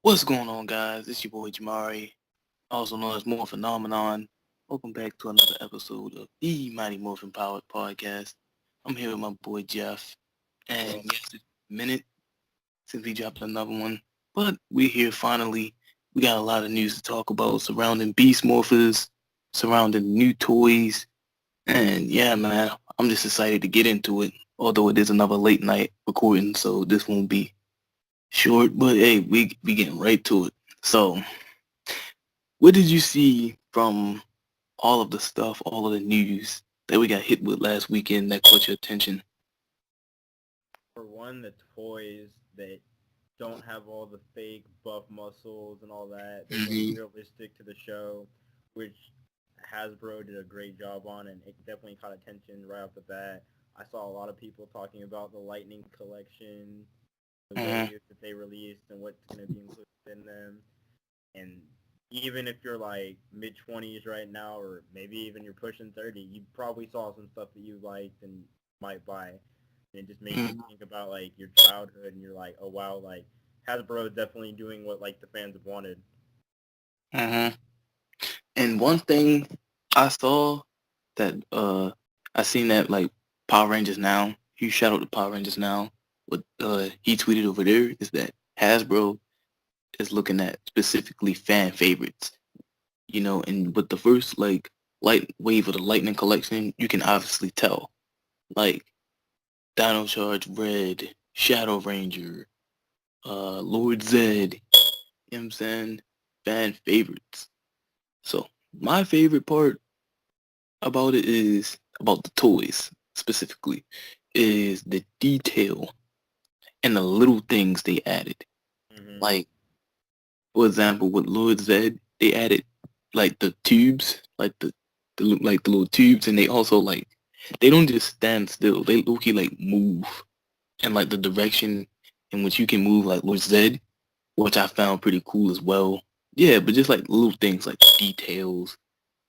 What's going on, guys? It's your boy Jamari, also known as More Phenomenon. Welcome back to another episode of the Mighty Morphin Powered Podcast. I'm here with my boy Jeff, and Well, yes, it's a minute since we dropped another one, but we're here finally. We got a lot of news to talk about surrounding Beast Morphers, surrounding new toys, and yeah, man, I'm just excited to get into it. Although it is another late night recording, so this won't be short, but hey, we getting right to it. So, what did you see from all of the stuff, all of the news that we got hit with last weekend that caught your attention? for one, the toys that don't have all the fake buff muscles and all that, they look Hmm. realistic to the show, which Hasbro did a great job on, and it definitely caught attention right off the bat. I saw a lot of people talking about the Lightning collection, the Hmm. waves that they released, and what's going to be included in them. And even if you're like mid 20s right now, or maybe even you're pushing 30, you probably saw some stuff that you liked and might buy. And it just makes you Hmm. think about like your childhood, and you're like, oh wow, like Hasbro is definitely doing what like the fans have wanted. Hmm. And one thing I saw that I seen that like Power Rangers Now, huge shout out to Power Rangers Now. What he tweeted over there is that Hasbro is looking at specifically fan favorites. And with the first like light wave of the Lightning collection, you can obviously tell. Like Dino Charge Red, Shadow Ranger, Lord Zed, you know what I'm saying? Fan favorites. So my favorite part about it is about the toys specifically is the detail and the little things they added. Hmm. Like for example, with Lord Zed, they added like the tubes, like the little tubes, and they also like they don't just stand still. They low-key like move and like the direction in which you can move like Lord Zed, which I found pretty cool as well. Yeah, but just like little things like the details,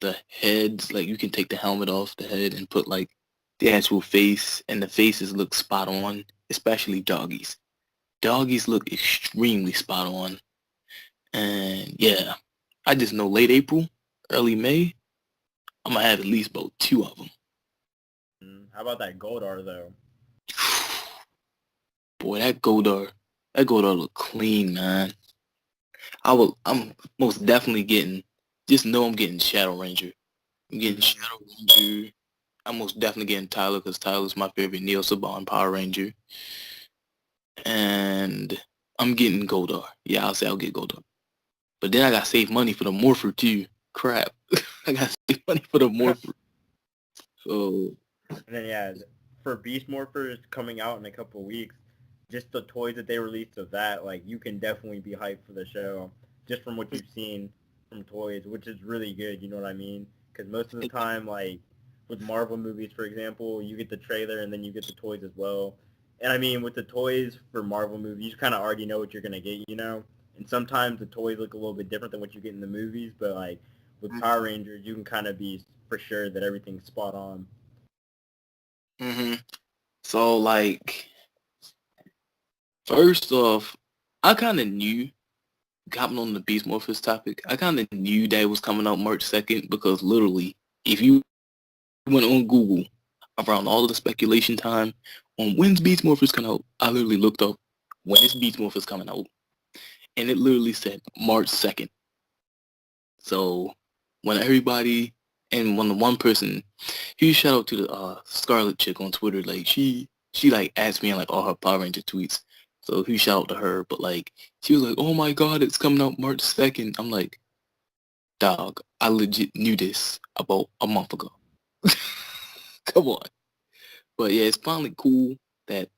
the heads, like you can take the helmet off the head and put like the actual face, and the faces look spot on, especially doggies. Doggies look extremely spot on. And yeah, I just know late April, early May, I'm gonna have at least about two of them. How about that Goldar though? Boy, that Goldar look clean, man. I'm most definitely getting, just know I'm getting Shadow Ranger. I'm getting Hmm. Shadow Ranger. I'm most definitely getting Tyler because Tyler's my favorite Neo Saban Power Ranger. And I'm getting Goldar. Yeah, I'll say I'll get Goldar. But then I gotta save money for the Morpher too. Crap. I gotta save money for the And Morpher. So, then yeah, for Beast Morphers coming out in a couple of weeks, just the toys that they released of that, like you can definitely be hyped for the show just from what you've seen from toys, which is really good. You know what I mean? Because most of the time, like with Marvel movies, for example, you get the trailer and then you get the toys as well. And I mean, with the toys for Marvel movies, you kind of already know what you're gonna get, you know. And sometimes the toys look a little bit different than what you get in the movies, but like with Power Rangers, you can kind of be for sure that everything's spot on. hmm so like, first off, I kind of knew, hopping on the Beast Morphers topic, I kind of knew that it was coming out March 2nd because literally, if you went on Google around all of the speculation time on when's Beast Morphers coming out, I literally looked up when is Beast Morphers coming out, and it literally said March 2nd. So when everybody and when the one person, huge shout out to the Scarlet chick on Twitter, like she like asked me in like all her Power Ranger tweets. So huge shout out to her, but like she was like, "Oh my God, it's coming out March 2nd." I'm like, "Dog, I legit knew this about a month ago." Come on. But yeah, it's finally cool that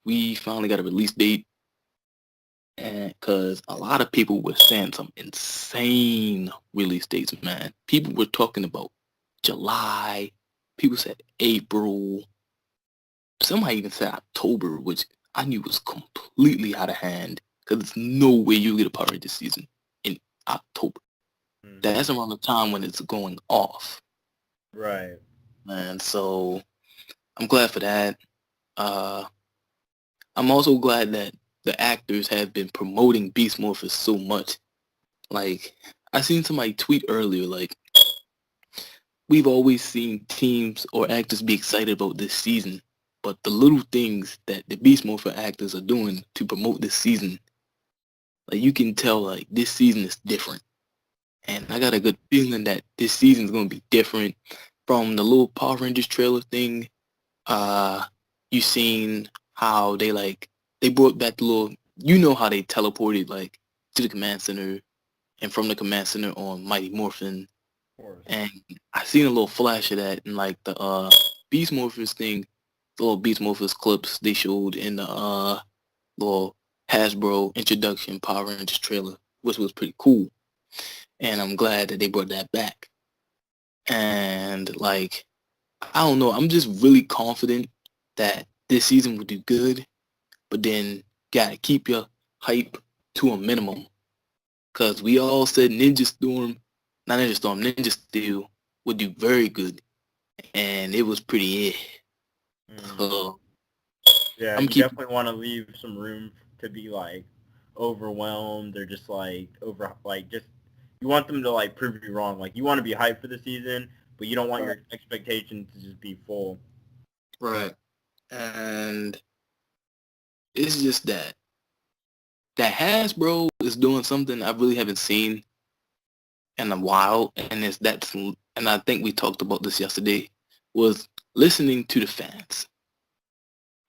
we finally got a release date, and because a lot of people were saying some insane release dates, man. People were talking about July. People said April. Somebody even said October, which I knew was completely out of hand. Because there's no way you get a Power Rangers season in October. That's Hmm. around the time when it's going off, Right. man. So I'm glad for that. Uh, I'm also glad that the actors have been promoting Beast Morphers so much. Like, I seen somebody tweet earlier, like, we've always seen teams or actors be excited about this season, but the little things that the Beast Morpher actors are doing to promote this season, like, you can tell, like, this season is different. And I got a good feeling that this season's gonna be different. From the little Power Rangers trailer thing, you seen how they brought back the little, you know how they teleported like to the command center and from the command center on Mighty Morphin. Of course. And I seen a little flash of that in like the Beast Morphers thing, the little Beast Morphers clips they showed in the little Hasbro introduction Power Rangers trailer, which was pretty cool. And I'm glad that they brought that back. And like, I don't know, I'm just really confident that this season will do good, but then gotta keep your hype to a minimum. Cause we all said Ninja Steel would do very good, and it was pretty. So Yeah, I'm you keeping. definitely want to leave some room to be like overwhelmed or just like just you want them to like prove you wrong. Like you want to be hyped for the season, but you don't want your expectations to just be full. Right. And it's just that Hasbro is doing something I really haven't seen in a while, and and I think we talked about this yesterday, was listening to the fans.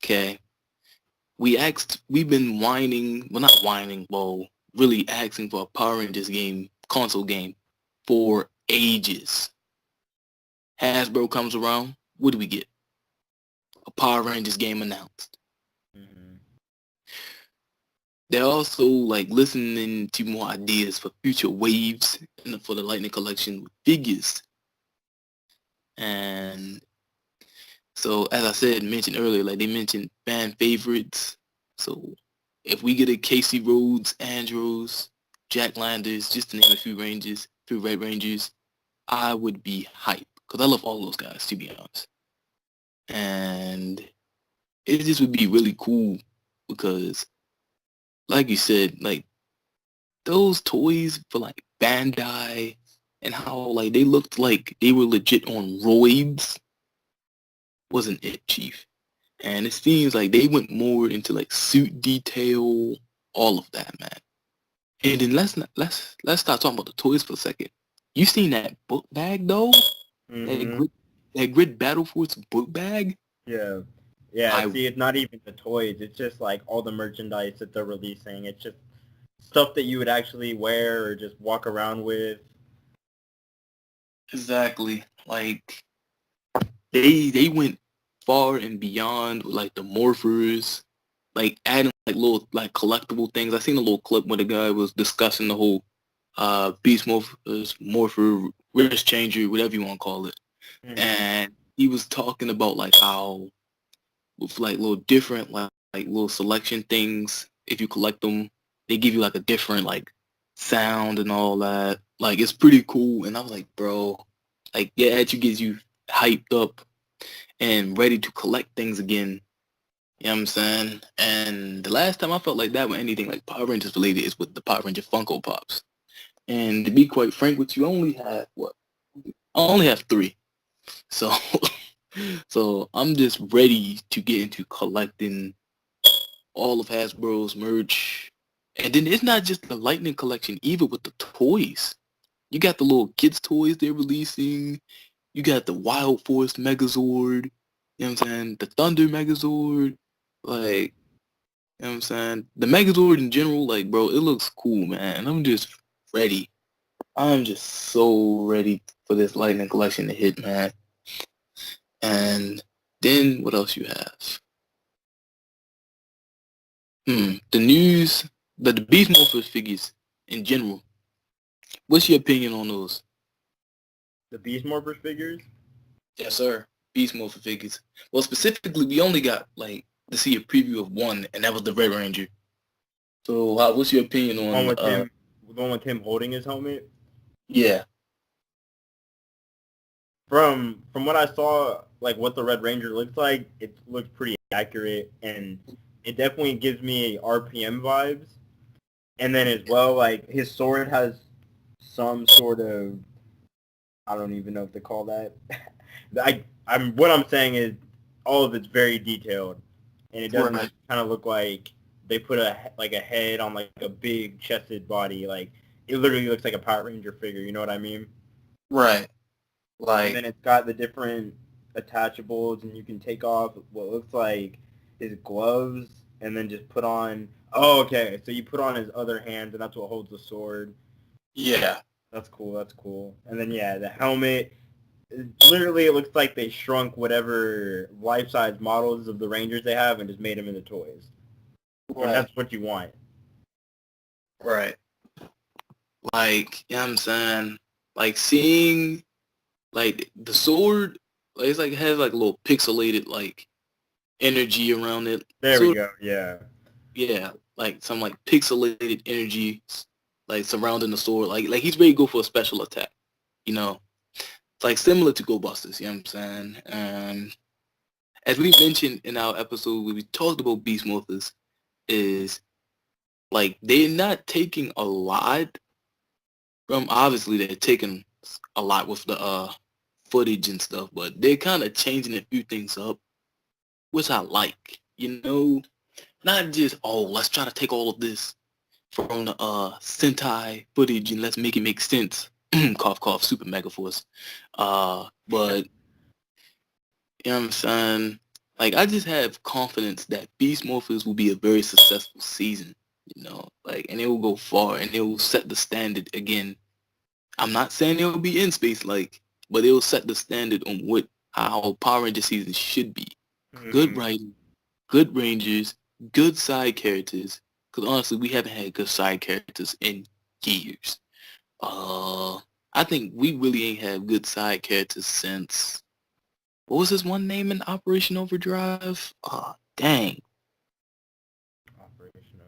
Okay. We've been whining, well not whining, well, really asking for a Power Rangers game, console game, for ages. Hasbro comes around, what do we get? A Power Rangers game announced. Mm-hmm. They're also like listening to more ideas for future waves and for the Lightning Collection figures. And so, as I said, mentioned earlier, like they mentioned fan favorites. So, if we get a Casey Rhodes, Andros, Jack Landers, just to name a few Red Rangers, I would be hyped because I love all those guys, to be honest. And it just would be really cool because, like you said, like those toys for like Bandai and how like they looked like they were legit on roids wasn't it, Chief. And it seems like they went more into like suit detail, all of that, man. And then let's start talking about the toys for a second. You seen that book bag though? That Mm-hmm. grid that grid Battle Force book bag? Yeah. Yeah, I see, it's not even the toys. It's just like all the merchandise that they're releasing. It's just stuff that you would actually wear or just walk around with. exactly like they went far and beyond with like the morphers, like adding like little like collectible things. I seen a little clip where the guy was discussing the whole Beast Morphers, Morpher, wrist changer, whatever you want to call it. Mm-hmm. And he was talking about like how with like little different like little selection things, if you collect them, they give you like a different like sound and all that. Like it's pretty cool. And I was like, bro, like yeah, it actually gets you hyped up and ready to collect things again. You know what I'm saying? And the last time I felt like that with anything like Power Rangers related is with the Power Ranger Funko Pops. And to be quite frank with you, I only have what? I only have three. So so I'm just ready to get into collecting all of Hasbro's merch. And then it's not just the Lightning collection, even with the toys. You got the little kids toys they're releasing. You got the Wild Force Megazord. You know what I'm saying? The Thunder Megazord. Like, you know what I'm saying? The Megazord in general, like, bro, it looks cool, man. And I'm just ready. I'm just so ready for this Lightning collection to hit, man. And then what else you have? The news, the Beast Morphers figures in general. What's your opinion on those? The Beast Morphers figures? Yes, sir. Beast Morpher figures. Well, specifically, we only got like to see a preview of one, and that was the Red Ranger. So, what's your opinion The one on? with him, the one with him holding his helmet? Yeah, From what I saw, like what the Red Ranger looks like, it looks pretty accurate, and it definitely gives me RPM vibes. And then as well, like his sword has some sort of, I don't even know what to call that. I'm what I'm saying is all of it's very detailed, and it doesn't Right. kind of look like they put a head on like a big chested body. Like it literally looks like a Power Ranger figure. You know what I mean? Right. And then Like, it's got the different attachables, and you can take off what looks like his gloves, and then just put on. Oh, okay. So you put on his other hand, and that's what holds the sword. yeah. That's cool. That's cool. And then yeah, the helmet. Literally, it looks like they shrunk whatever life-size models of the Rangers they have and just made them into toys. And Right. that's what you want. Right. Like, you know what I'm saying? Like seeing like the sword, like it's like it has like a little pixelated like energy around it. There we So go. Yeah. yeah, like some like pixelated energy like surrounding the sword. Like he's ready to go for a special attack. You know, it's like similar to Go Busters. You know what I'm saying? As we mentioned in our episode where we talked about Beast Morphers, is like they're not taking a lot from. Obviously, they're taking a lot with the footage and stuff, but they're kind of changing a few things up, which I like. You know, not just let's try to take all of this from the Sentai footage and let's make it make sense. Cough cough, Super Mega Force. But you know what I'm saying? Like I just have confidence that Beast Morphers will be a very successful season. You know, like and it will go far and it will set the standard again. I'm not saying it will be in space like, but it will set the standard on what how Power Ranger season should be. Good Hmm. writing, good Rangers, good side characters. Because honestly, we haven't had good side characters in years. I think we really ain't had good side characters since what was his one name in Operation Overdrive? Dang, Operation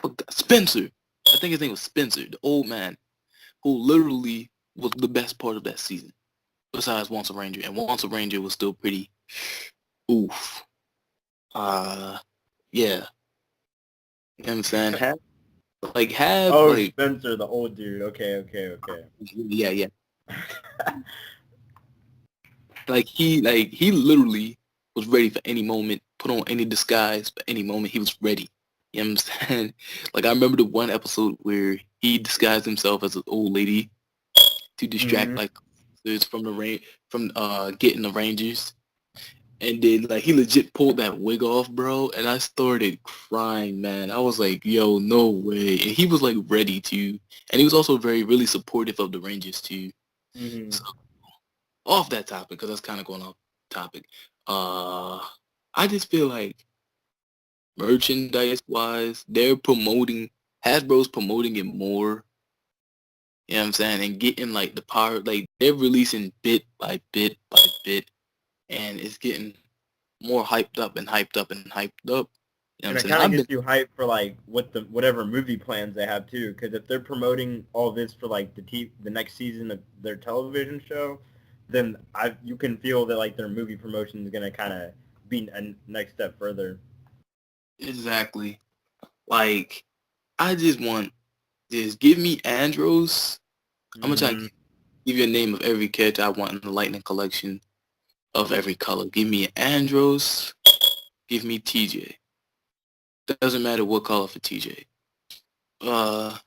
of. Spencer. I think his name was Spencer, the old man who literally was the best part of that season. Besides Once a Ranger, and Once a Ranger was still pretty oof. Uh, yeah, you know what I'm saying? Have Oh, like Spencer, the old dude. Okay, okay, okay. yeah, yeah. Like he literally was ready for any moment, put on any disguise for any moment. He was ready. You know what I'm saying? Like I remember the one episode where he disguised himself as an old lady to distract Hmm. like from the rain from getting the Rangers. And then like he legit pulled that wig off, bro, and I started crying, man. I was like, yo, no way. And he was like ready to, and he was also very really supportive of the Rangers too. Hmm. So off that topic, because that's kind of going off topic. I just feel like merchandise wise, they're promoting Hasbro's promoting it more. You know what I'm saying? And getting like the power, like they're releasing bit by bit by bit, and it's getting more hyped up and hyped up and hyped up. You know what I'm And it saying? kind of I've been gets you hyped for like whatever movie plans they have too. Because if they're promoting all this for like the next season of their television show, then you can feel that like their movie promotion is gonna kind of be a next step further. exactly like I just want just give me Andros. I'm gonna try to Hmm. give you a name of every character I want in the Lightning collection of every color. Give me Andros. Give me TJ. Doesn't matter what color for TJ. Uh,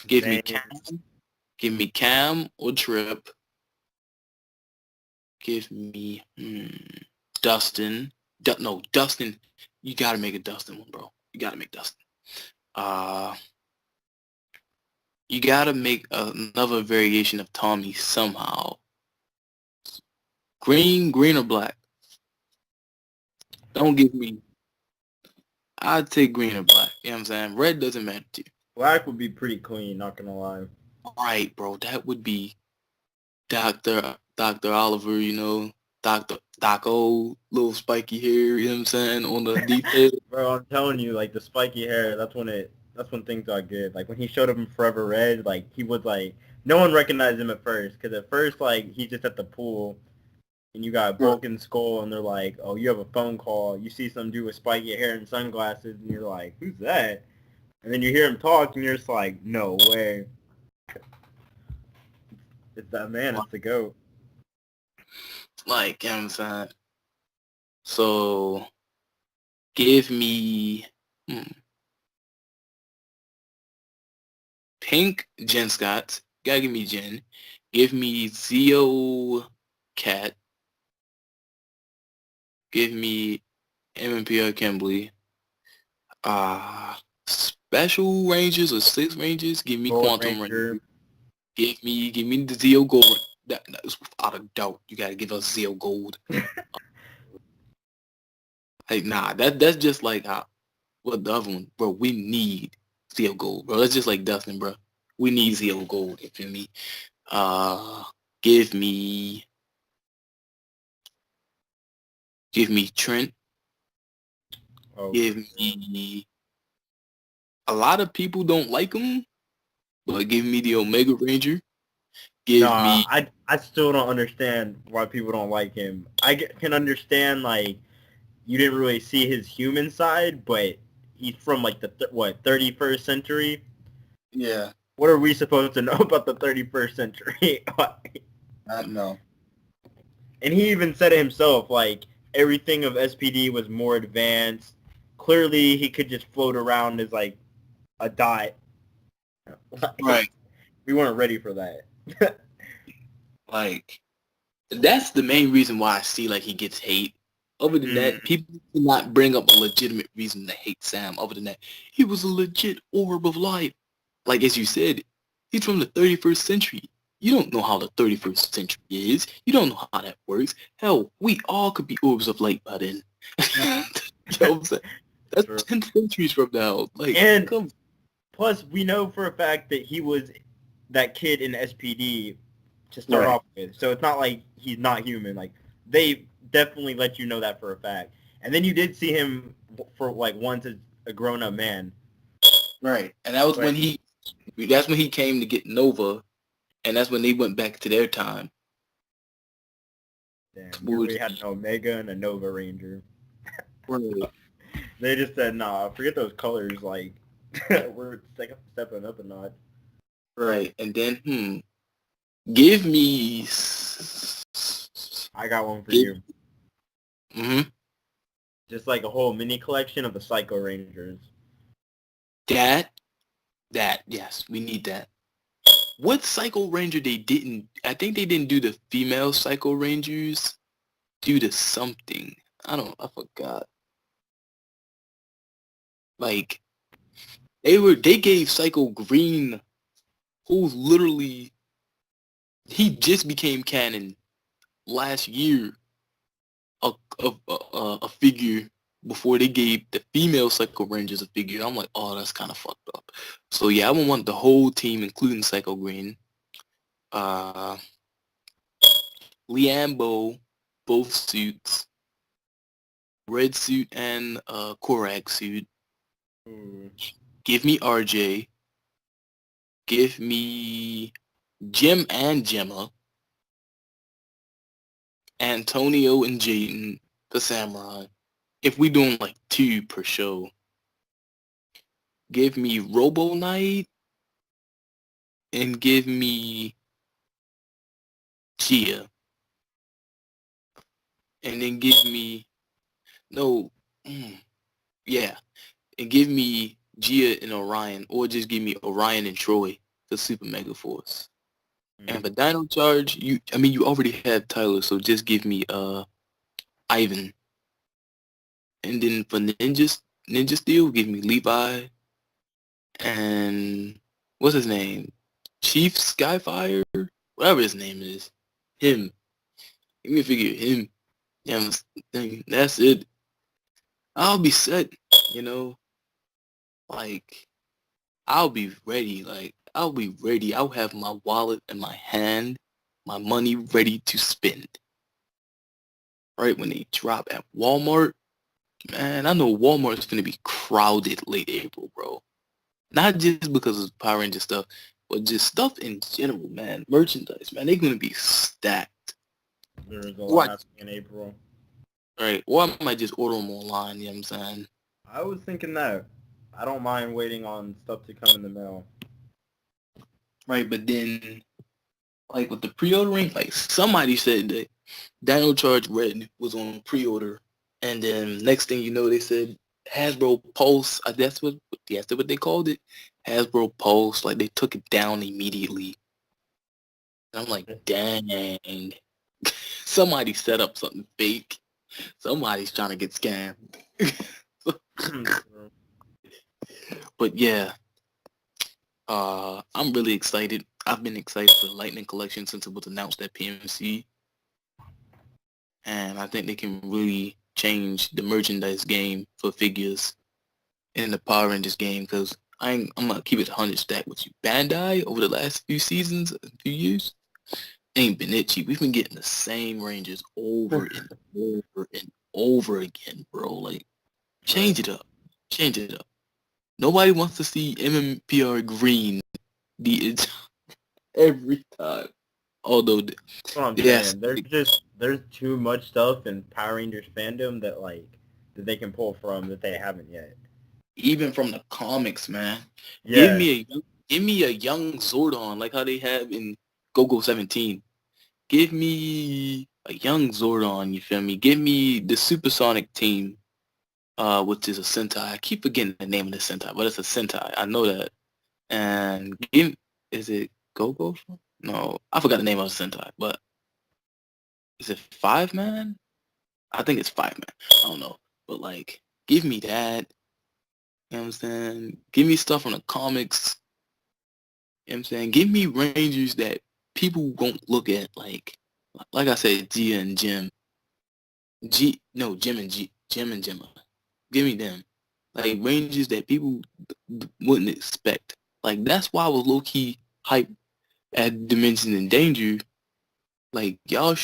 give me Same. Cam. Give me Cam or Trip. Give me Dustin. No, Dustin. You gotta make a Dustin one, bro. You gotta make Dustin. Uh, you gotta make another variation of Tommy somehow. Green or black. Don't give me. I'd take green or black. You know what I'm saying? Red doesn't matter to you. Black would be pretty clean, not gonna lie. All right, bro. That would be Doctor Oliver. You know, Doc O, little spiky hair. You know what I'm saying? On the defense. Bro, I'm telling you, like the spiky hair, that's when things got good. Like when he showed up in Forever Red, like he was like no one recognized him at first because at first like he's just at the pool and you got Vulcan Skull, and they're like, oh, you have a phone call. You see some dude with spiky hair and sunglasses, and you're like, who's that? And then you hear him talk, and you're just like, no way. It's that man. It's the GOAT. Like, you know what I'm saying? So, give me Pink Jen Scott. Gotta give me Jen. Give me Zeo Cat. Give me MMPR Kimberly. Special Rangers or Six Rangers. Give me Gold Quantum Ranger. Ranger. Give me the Zeo Gold. That is without a doubt. You gotta give us Zeo Gold. Like, nah, that's just like what the other one, bro. We need Zeo Gold, bro. That's just like Dustin, bro. We need Zeo Gold. You feel me? Give me Trent. Oh, Give me. A lot of people don't like him, but give me the Omega Ranger. Give nah, me. I still don't understand why people don't like him. Can understand, like, you didn't really see his human side, but he's from, like, the 31st century? Yeah, What are we supposed to know about the 31st century? I know. And he even said it himself, like, everything of SPD was more advanced. Clearly, he could just float around as, like, a dot. Right. We weren't ready for that. Like, that's the main reason why I see like he gets hate. Other than that, people cannot bring up a legitimate reason to hate Sam. Other than that, he was a legit orb of light. Like as you said, he's from the 31st century. You don't know how the 31st century is. You don't know how that works. Hell, we all could be orbs of light by then. You know what I'm saying? That's True. 10 centuries from now. Like, And come. plus, we know for a fact that he was that kid in SPD to start Right. off with. So it's not like he's not human. Like, they definitely let you know that for a fact. And then you did see him for, like, once as a grown-up man. Right. And that was But, that's when he came to get Nova, and that's when they went back to their time. damn, we already had an Omega and a Nova Ranger. They just said, nah, forget those colors. Like, we're stepping up a notch. Right. And then, give me. I got one for you. Mm-hmm. Just like a whole mini collection of the Psycho Rangers. Yes, we need that. What Psycho Ranger they didn't? I think they didn't do the female Psycho Rangers due to something. I forgot. Like they gave Psycho Green, who's literally he just became canon last year, a figure before they gave the female Psycho Rangers a figure. I'm like, oh, that's kind of fucked up. So yeah, I would want the whole team, including Psycho Green. Liambo, both suits, red suit and Korak suit. Give me RJ. Give me Jim and Gemma. Antonio and Jaden, the samurai. If we doing like 2 per show. Give me Robo Knight and give me Gia. And then give me yeah. And give me Gia and Orion, or just give me Orion and Troy, the Super Mega Force. And for Dino Charge, you already had Tyler, so just give me Ivan. And then for Ninja Steel, give me Levi and what's his name? Chief Skyfire? Whatever his name is. Him. Give me a figure him. Yeah, that's it. I'll be set, you know. Like I'll be ready. Like I'll be ready. I'll have my wallet in my hand, my money ready to spend. Right when they drop at Walmart, man, I know Walmart's gonna be crowded late April, bro. Not just because of Power Ranger stuff, but just stuff in general, man. Merchandise, man, they're gonna be stacked. There's a Or lot happening in April. right, or I might just order them online. You know what I'm saying? I was thinking that. I don't mind waiting on stuff to come in the mail. Right, but then like with the pre-ordering, like somebody said that Dino Charge Red was on pre-order, and then next thing you know, they said Hasbro Pulse. That's what they called it. Hasbro Pulse. Like they took it down immediately. And I'm like, dang. Somebody set up something fake. Somebody's trying to get scammed. But yeah, I'm really excited. I've been excited for the Lightning Collection since it was announced at PMC. And I think they can really change the merchandise game for figures in the Power Rangers game because I'm gonna keep it 100 stack with you. Bandai over the last few seasons, few years, ain't been itchy. We've been getting the same Rangers over and over and over again, bro. Like, change it up. Change it up. Nobody wants to see MMPR green the every time. Although, That's what I'm yes, saying. There's too much stuff in Power Rangers fandom that they can pull from that they haven't yet. even from the comics, man. Yeah. Give me a young Zordon like how they have in Go-Go 17. Give me a young Zordon, you feel me? Give me the Supersonic team, which is a Sentai. I keep forgetting the name of the Sentai, but it's a Sentai. I know that. And is it Go-Go? No, I forgot the name of the Sentai, but is it 5-man? I think it's 5-man. I don't know. But like, give me that. You know what I'm saying? Give me stuff from the comics. You know what I'm saying? Give me Rangers that people won't look at like I said, Gia and Jim. Jim and Jim and Gemma. Give me them. Like Rangers that people wouldn't expect. Like that's why I was low key hyped at Dimension and Danger. Like y'all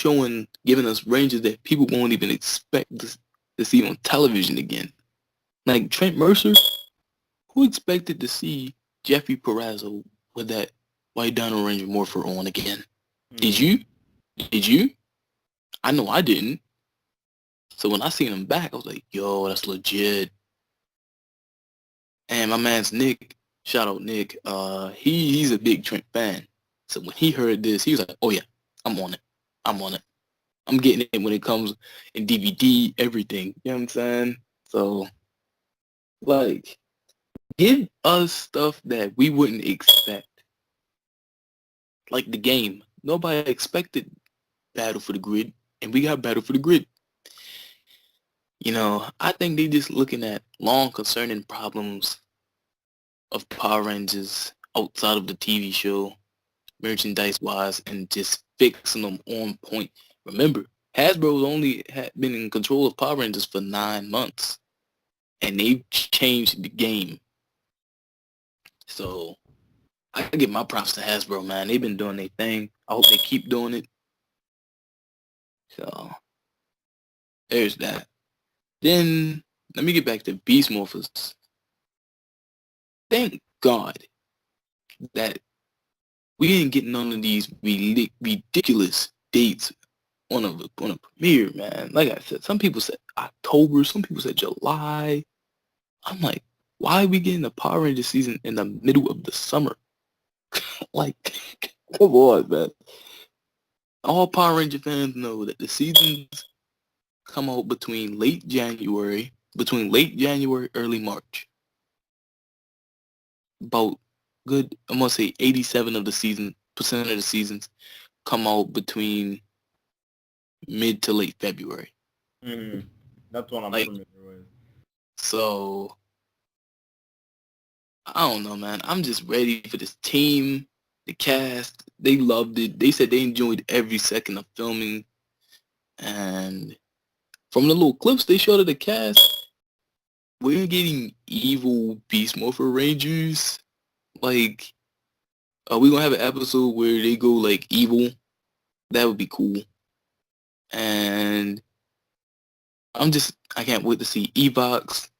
giving us Rangers that people won't even expect to see on television again. Like Trent Mercer, who expected to see Jeffrey Perazzo with that White Dino Ranger Morpher on again? Did you? Did you? I know I didn't. So when I seen him back, I was like, yo, that's legit. And my man's Nick, shout out Nick, he's a big Trent fan. So when he heard this, he was like, oh yeah, I'm on it. I'm on it. I'm getting it when it comes in DVD, everything. You know what I'm saying? So, like, give us stuff that we wouldn't expect. Like the game. Nobody expected Battle for the Grid, and we got Battle for the Grid. You know, I think they just looking at long concerning problems of Power Rangers outside of the TV show, merchandise-wise, and just fixing them on point. Remember, Hasbro's only had been in control of Power Rangers for 9 months, and they changed the game. So I give my props to Hasbro, man. They've been doing their thing. I hope they keep doing it. So there's that. Then let me get back to Beast Morphers. Thank God that we didn't get none of these ridiculous dates on a premiere, man. Like I said, some people said October, some people said July. I'm like, why are we getting the Power Ranger season in the middle of the summer? Like, come on, man. All Power Ranger fans know that the seasons come out between late January, early March. About I'm gonna say 87 of the percent of the seasons come out between mid to late February. Mm-hmm. That's what I'm Like, familiar with. so I don't know, man. I'm just ready for this team, the cast. They loved it. They said they enjoyed every second of filming. And from the little clips they showed of the cast, we're getting evil Beast Morpher Rangers. Like, are we gonna have an episode where they go like evil? That would be cool. And I can't wait to see Evox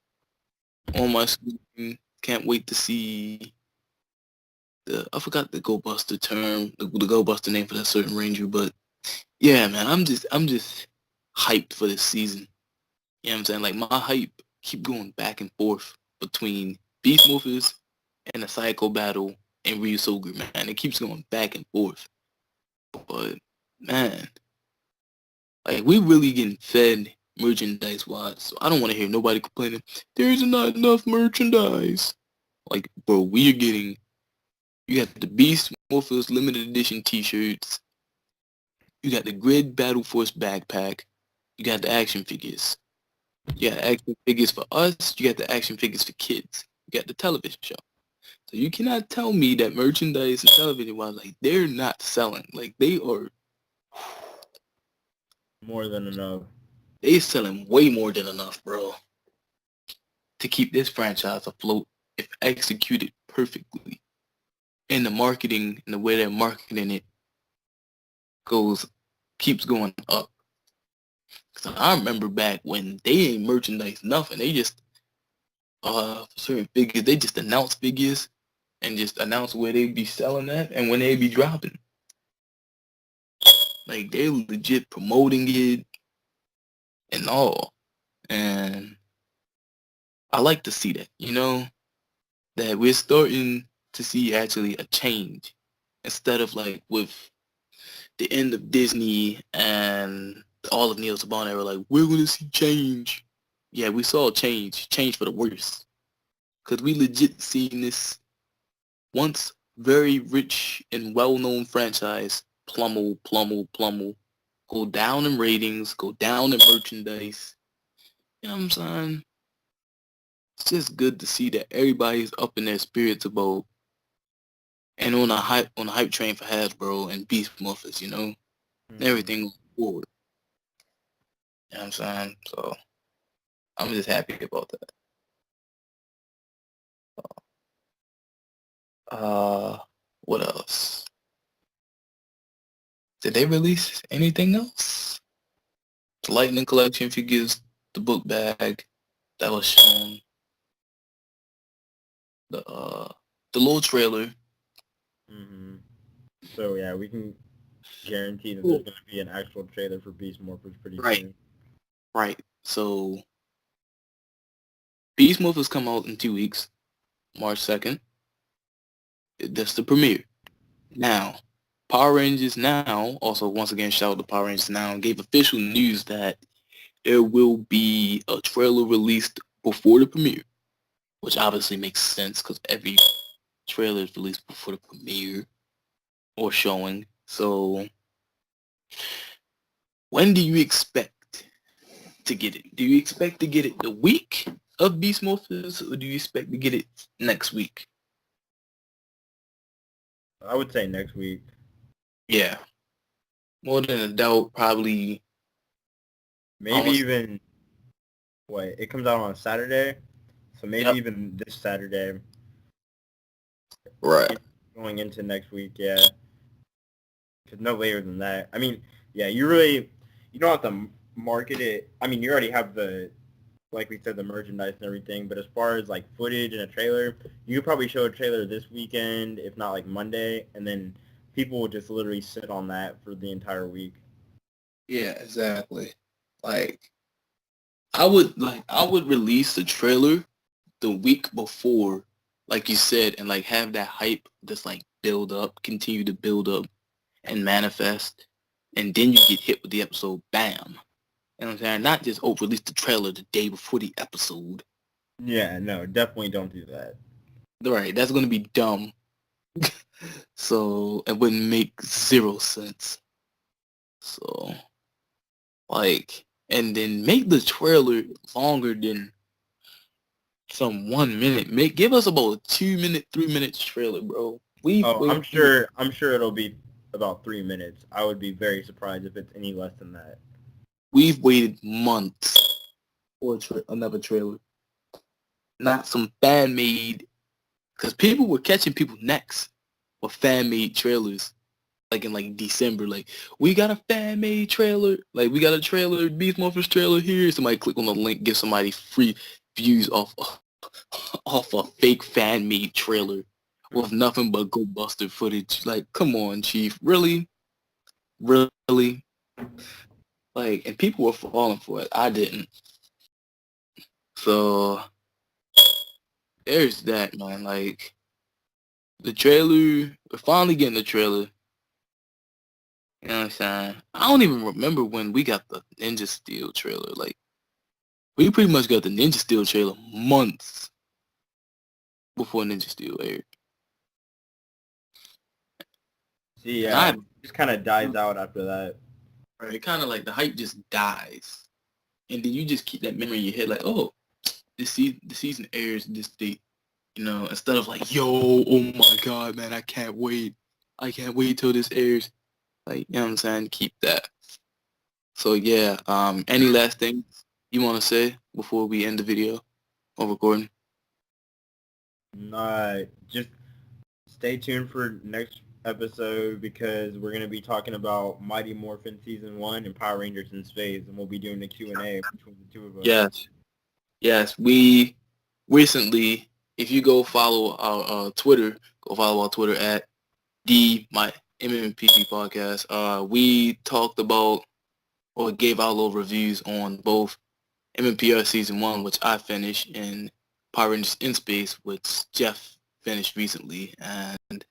on my screen. Can't wait to see I forgot the Go Buster term, the Go Buster name for that certain ranger, but Yeah, man, I'm just hyped for this season. You know what I'm saying? Like my hype keep going back and forth between Beast Morphers and the Psycho Battle and Ryusogu, man. It keeps going back and forth. But man, like we really getting fed merchandise wise. So I don't want to hear nobody complaining, there's not enough merchandise. Like, bro, we are getting, you got the Beast Morphers limited edition t-shirts, you got the Grid Battle Force backpack, you got the action figures. You got action figures for us, you got the action figures for kids. You got the television show. So you cannot tell me that merchandise and television wise, like they're not selling. Like More than enough. they selling way more than enough, bro, to keep this franchise afloat if executed perfectly. And the marketing and the way they're marketing it goes keeps going up. So I remember back when they ain't merchandise nothing. They just certain figures, they just announce figures and just announce where they be selling at and when they be dropping. Like they're legit promoting it and all. And I like to see that, that we're starting to see actually a change instead of like with the end of Disney and all of Neil Saban, they were like, we're going to see change. Yeah, we saw change for the worse. Because we legit seen this once very rich and well-known franchise plummel, go down in ratings, go down in merchandise. You know what I'm saying? It's just good to see that everybody's up in their spirits about and on a hype train for Hasbro and Beast Morphers, and Mm-hmm. everything forward. You know what I'm saying? So I'm just happy about that. Uh, what else? Did they release anything else? The Lightning Collection figures, the book bag that was shown, the uh, the little trailer. Mm-hmm. So yeah, we can guarantee that there's Cool. going to be an actual trailer for Beast Morphers pretty Right, soon. right. So Beast Morphers come out in 2 weeks, March 2nd. That's the premiere. Now, Power Rangers Now, also once again shout out to Power Rangers Now, gave official news that there will be a trailer released before the premiere, which obviously makes sense because every trailer is released before the premiere or showing. So, when do you expect to get it? Do you expect to get it the week of Beast Morphers, or do you expect to get it next week? I would say next week. Yeah, more than a doubt, probably Maybe almost. even, what, it comes out on Saturday? So maybe Yep. even this Saturday, Right. in, going into next week, yeah. Because no later than that. I mean, yeah, you don't have to market it. I mean, you already have like we said, the merchandise and everything. But as far as like footage and a trailer, you could probably show a trailer this weekend, if not like Monday, and then people will just literally sit on that for the entire week. Yeah, exactly. Like I would release the trailer the week before, like you said, and like have that hype just like build up, continue to build up and manifest, and then you get hit with the episode, bam. You know what I'm saying? Not just release the trailer the day before the episode. Yeah, no, definitely don't do that. Right, that's gonna be dumb. So it wouldn't make zero sense. So like, and then make the trailer longer than some 1 minute. Give us about a 2 minute, 3 minute trailer, bro. We've Oh, I'm waited sure. I'm sure it'll be about 3 minutes. I would be very surprised if it's any less than that. we've waited months for another trailer. Not some fan made, because people were catching people necks with fan made trailers. Like in like December, like we got a fan made trailer. Like we got a trailer, Beast Morphers trailer here. Somebody click on the link, give somebody free views off off a fake fan made trailer with Mhm. nothing but go buster footage. Like, come on, Chief. Really? Really? Like, and people were falling for it. I didn't. So there's that, man. Like the trailer, we're finally getting the trailer. You know what I'm saying? I don't even remember when we got the Ninja Steel trailer. Like, we pretty much got the Ninja Steel trailer months before Ninja Steel aired. See, And yeah, it just kind of dies out after that. right, it kind of like the hype just dies. And then you just keep that memory in your head like, oh, the season airs this date. You know, instead of like, yo, oh my God, man, I can't wait. I can't wait till this airs. Like, you know what I'm saying? Keep that. So yeah, any last things you want to say before we end the video or recording? Just stay tuned for next episode because we're gonna be talking about Mighty Morphin season 1 and Power Rangers in Space, and we'll be doing the Q&A between the two of us. Yes. Yes, we recently, if you go follow our Twitter, go follow our Twitter at my MMPP podcast. We talked about or gave our little reviews on both MMPR season 1, which I finished, and Power Rangers in Space, which Jeff finished recently. And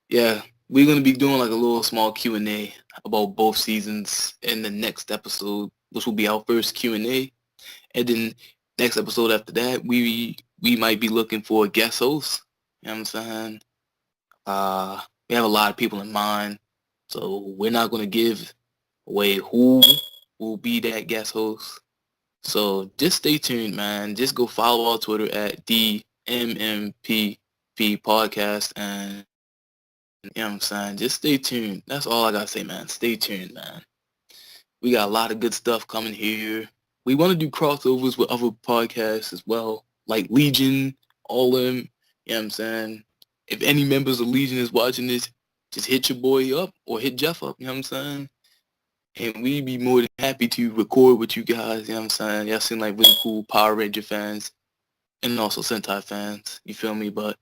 yeah, we're gonna be doing like a little small Q&A about both seasons in the next episode, which will be our first Q&A. And then next episode after that, we might be looking for a guest host. You know what I'm saying? We have a lot of people in mind, so we're not gonna give away who will be that guest host. So just stay tuned, man. Just go follow our Twitter at DMMPP podcast, and you know what I'm saying? Just stay tuned. That's all I gotta say, man. Stay tuned, man. We got a lot of good stuff coming here. We want to do crossovers with other podcasts as well, like Legion, all them. You know what I'm saying? If any members of Legion is watching this, just hit your boy up or hit Jeff up. You know what I'm saying? And we'd be more than happy to record with you guys. You know what I'm saying? Y'all seem like really cool Power Ranger fans and also Sentai fans. You feel me? But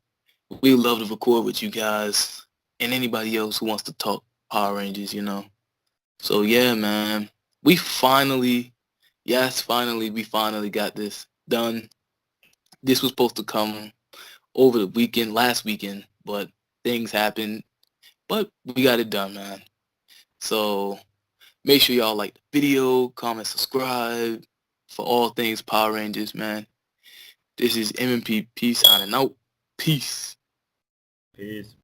we love to record with you guys and anybody else who wants to talk Power Rangers, you know? So yeah, man, we finally, yes, finally, we finally got this done. This was supposed to come over the weekend, last weekend, but things happened. But we got it done, man. So make sure y'all like the video, comment, subscribe for all things Power Rangers, man. This is MMPP signing out. Peace. Peace.